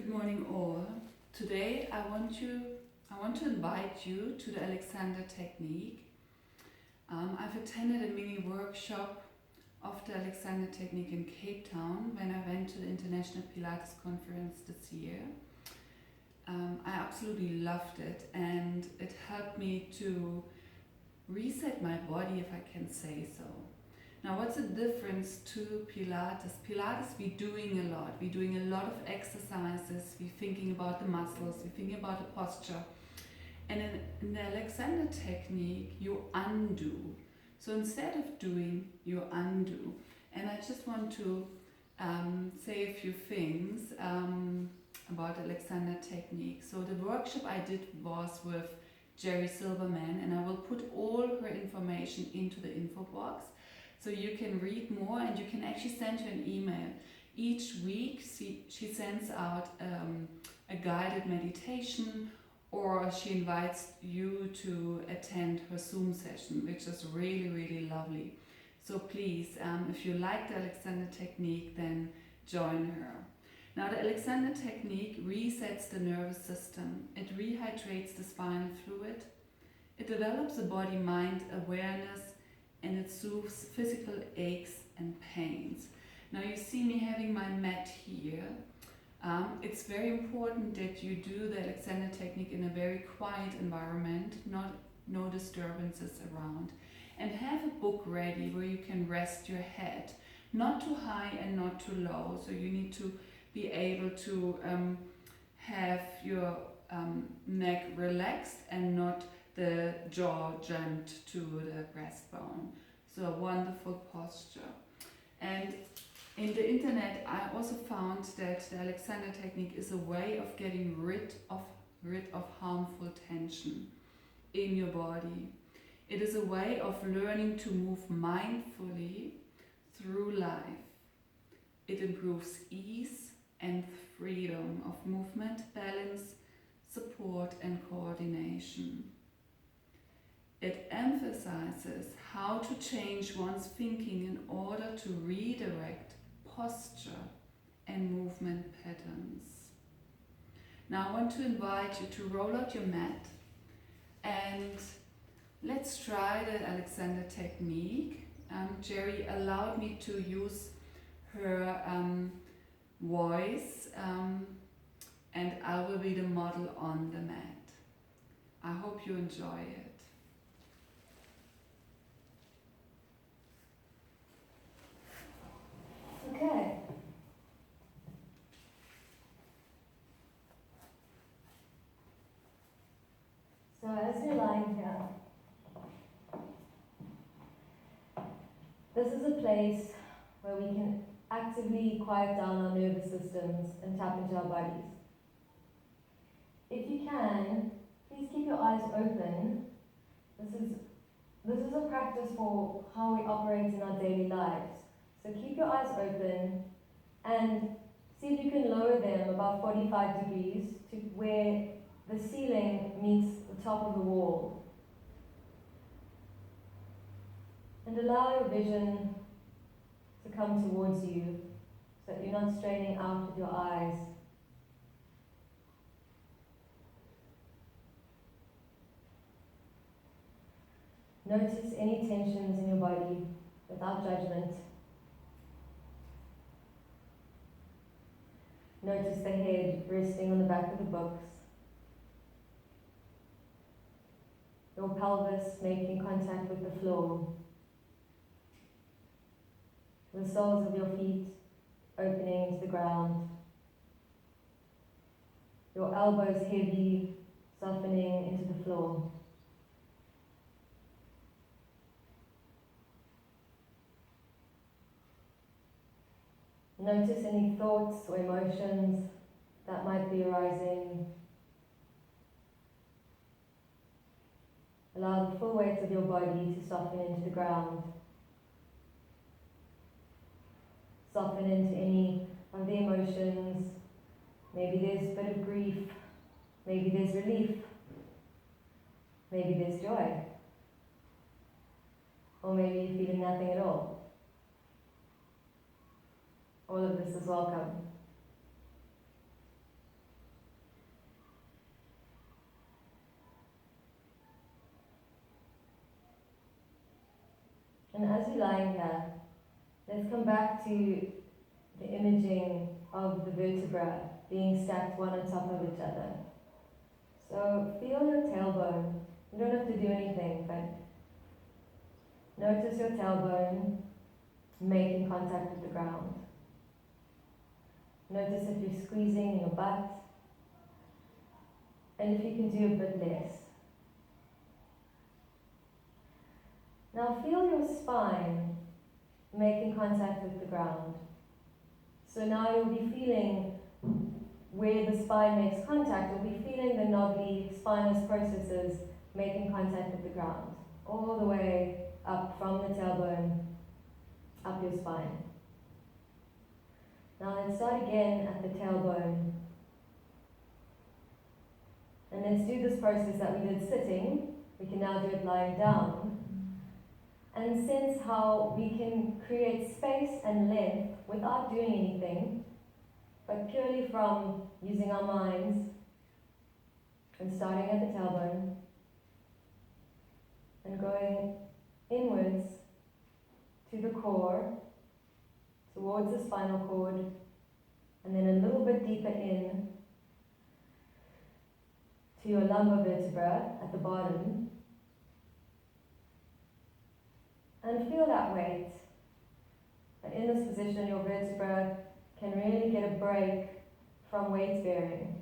Good morning all. Today I want to invite you to the Alexander Technique. I've attended a mini workshop of the Alexander Technique in Cape Town when I went to the International Pilates Conference this year. I absolutely loved it, and it helped me to reset my body, if I can say so. Now, what's the difference to Pilates? Pilates, we're doing a lot. We're doing a lot of exercises. We're thinking about the muscles. We're thinking about the posture. And in the Alexander Technique, you undo. So instead of doing, you undo. And I just want to say a few things about Alexander Technique. So the workshop I did was with Jeri Silverman, and I will put all her information into the info box. So you can read more, and you can actually send her an email. Each week she sends out a guided meditation, or she invites you to attend her Zoom session, which is really, really lovely. So please, if you like the Alexander Technique, then join her. Now, the Alexander Technique resets the nervous system. It rehydrates the spinal fluid. It develops a body-mind awareness, and it soothes physical aches and pains. Now you see me having my mat here. It's very important that you do the Alexander Technique in a very quiet environment, no disturbances around. And have a book ready where you can rest your head, not too high and not too low. So you need to be able to have your neck relaxed and not the jaw jammed to the breastbone. So a wonderful posture. And in the internet, I also found that the Alexander Technique is a way of getting rid of harmful tension in your body. It is a way of learning to move mindfully through life. It improves ease and freedom of movement, balance, support, and coordination. It emphasizes how to change one's thinking in order to redirect posture and movement patterns. Now I want to invite you to roll out your mat, and let's try the Alexander Technique. Jeri allowed me to use her voice, and I will be the model on the mat. I hope you enjoy it. Okay. So as you're lying here, this is a place where we can actively quiet down our nervous systems and tap into our bodies. If you can, please keep your eyes open. This is a practice for how we operate in our daily lives. So keep your eyes open and see if you can lower them about 45 degrees to where the ceiling meets the top of the wall. And allow your vision to come towards you so that you're not straining out with your eyes. Notice any tensions in your body without judgment. Notice the head resting on the back of the books. Your pelvis making contact with the floor. The soles of your feet opening into the ground. Your elbows heavy, softening into the floor. Notice any thoughts or emotions that might be arising. Allow the full weight of your body to soften into the ground. Soften into any of the emotions. Maybe there's a bit of grief. Maybe there's relief. Maybe there's joy. Or maybe you're feeling nothing at all. All of this is welcome. as you're lying here, let's come back to the imaging of the vertebrae being stacked one on top of each other. So feel your tailbone. You don't have to do anything, but notice your tailbone making contact with the ground. Notice if you're squeezing in your butt, and if you can do a bit less. Now feel your spine making contact with the ground. So now you'll be feeling where the spine makes contact, you'll be feeling the knobbly spinous processes making contact with the ground, all the way up from the tailbone, up your spine. Now let's start again at the tailbone. And let's do this process that we did sitting. We can now do it lying down. And sense how we can create space and length without doing anything, but purely from using our minds and starting at the tailbone and going inwards to the core, towards the spinal cord, and then a little bit deeper in to your lumbar vertebra at the bottom. And feel that weight. But in this position, your vertebra can really get a break from weight bearing.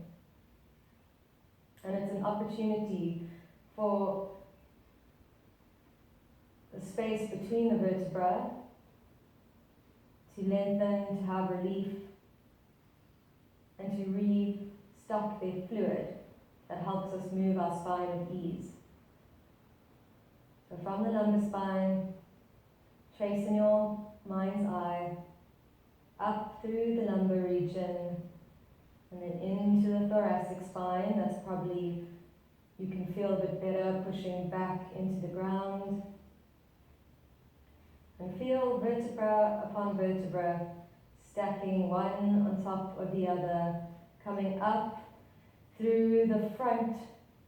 And it's an opportunity for the space between the vertebra to lengthen, to have relief, and to restock their fluid that helps us move our spine with ease. So from the lumbar spine, trace in your mind's eye, up through the lumbar region, and then into the thoracic spine. That's probably, you can feel a bit better pushing back into the ground. And feel vertebra upon vertebra, stacking one on top of the other, coming up through the front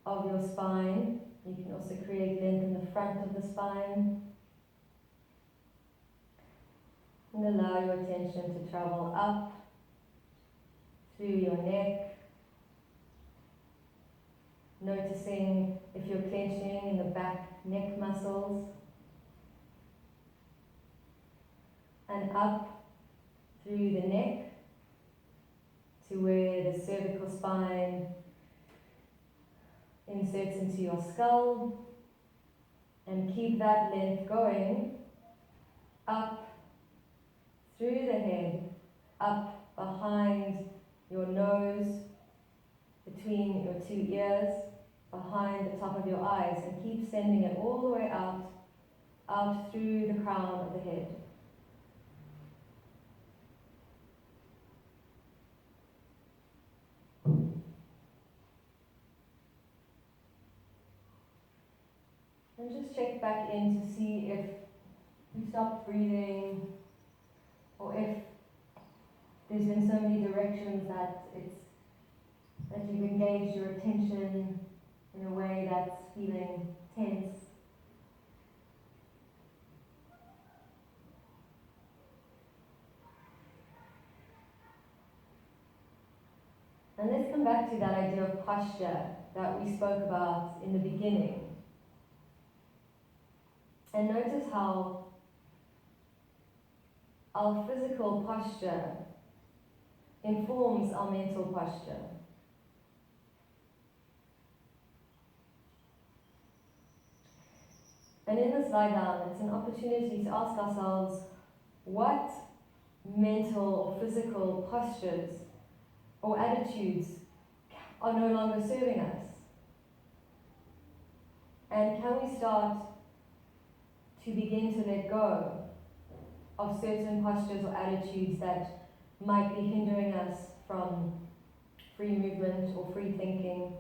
of your spine. You can also create length in the front of the spine. And allow your attention to travel up through your neck, noticing if you're clenching in the back neck muscles, and up through the neck to where the cervical spine inserts into your skull, and keep that length going up through the head, up behind your nose, between your two ears, behind the top of your eyes, and keep sending it all the way out through the crown of the head. And just check back in to see if you stopped breathing, or if there's been so many directions that you've engaged your attention in a way that's feeling tense. And let's come back to that idea of posture that we spoke about in the beginning. And notice how our physical posture informs our mental posture. And in this lie down, it's an opportunity to ask ourselves, what mental or physical postures or attitudes are no longer serving us? And can we start to begin to let go of certain postures or attitudes that might be hindering us from free movement or free thinking?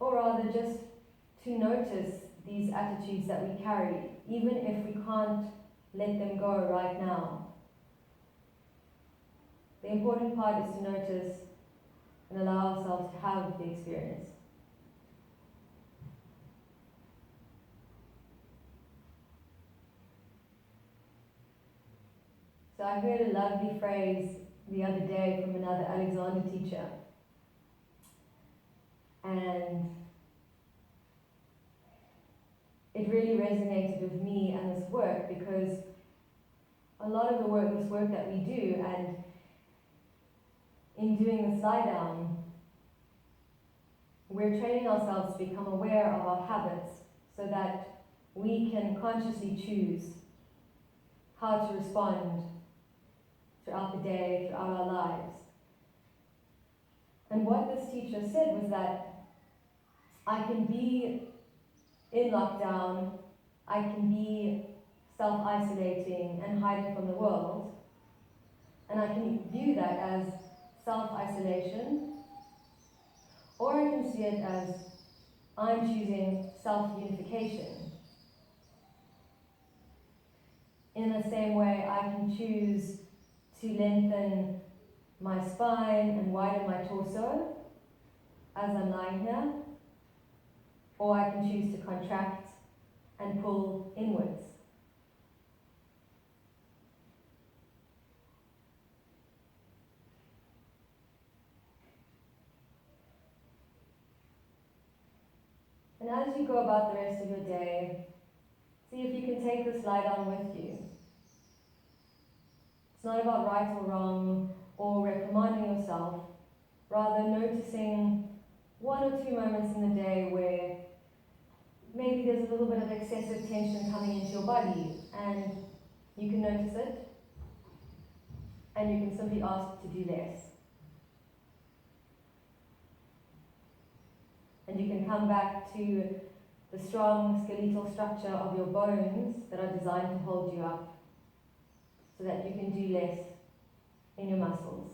Or rather, just to notice these attitudes that we carry, even if we can't let them go right now. The important part is to notice and allow ourselves to have the experience. So I heard a lovely phrase the other day from another Alexander teacher. And it really resonated with me and this work, because a lot of this work that we do, and in doing the lie down, we're training ourselves to become aware of our habits so that we can consciously choose how to respond throughout the day, throughout our lives. And what this teacher said was that I can be in lockdown, I can be self-isolating and hiding from the world, and I can view that as self-isolation, or I can see it as I'm choosing self-unification. In the same way, I can choose to lengthen my spine and widen my torso as I'm lying here, or I can choose to contract and pull inwards. And as you go about the rest of your day, see if you can take this lie down with you. It's not about right or wrong or reprimanding yourself, rather noticing 1 or 2 moments in the day where maybe there's a little bit of excessive tension coming into your body, and you can notice it, and you can simply ask to do less. And you can come back to the strong skeletal structure of your bones that are designed to hold you up, so that you can do less in your muscles.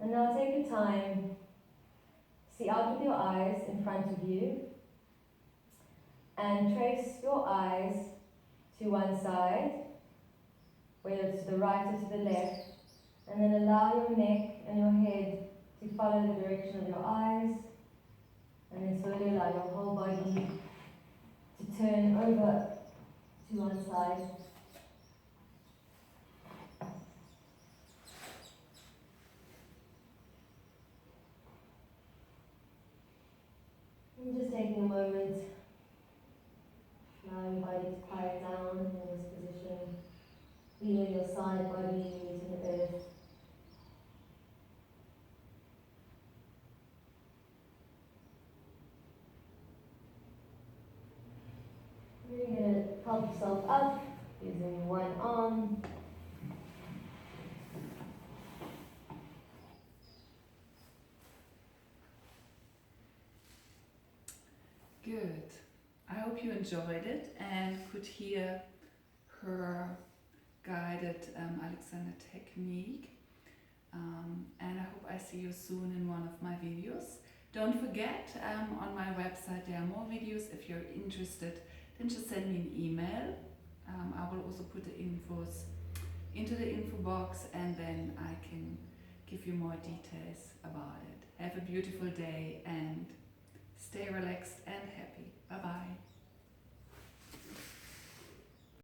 And now take your time, see out with your eyes in front of you, and trace your eyes to one side, whether it's to the right or to the left, and then allow your neck and your head to follow the direction of your eyes, and then slowly allow your whole body to turn over to one side. And just taking a moment, allow your body to quiet down in this position, feeling your side body meeting the earth. You're going to help yourself up using one arm. Good. I hope you enjoyed it and could hear her guided Alexander Technique. And I hope I see you soon in one of my videos. Don't forget, on my website there are more videos. If you're interested, then just send me an email. I will also put the infos into the info box, and then I can give you more details about it. Have a beautiful day, and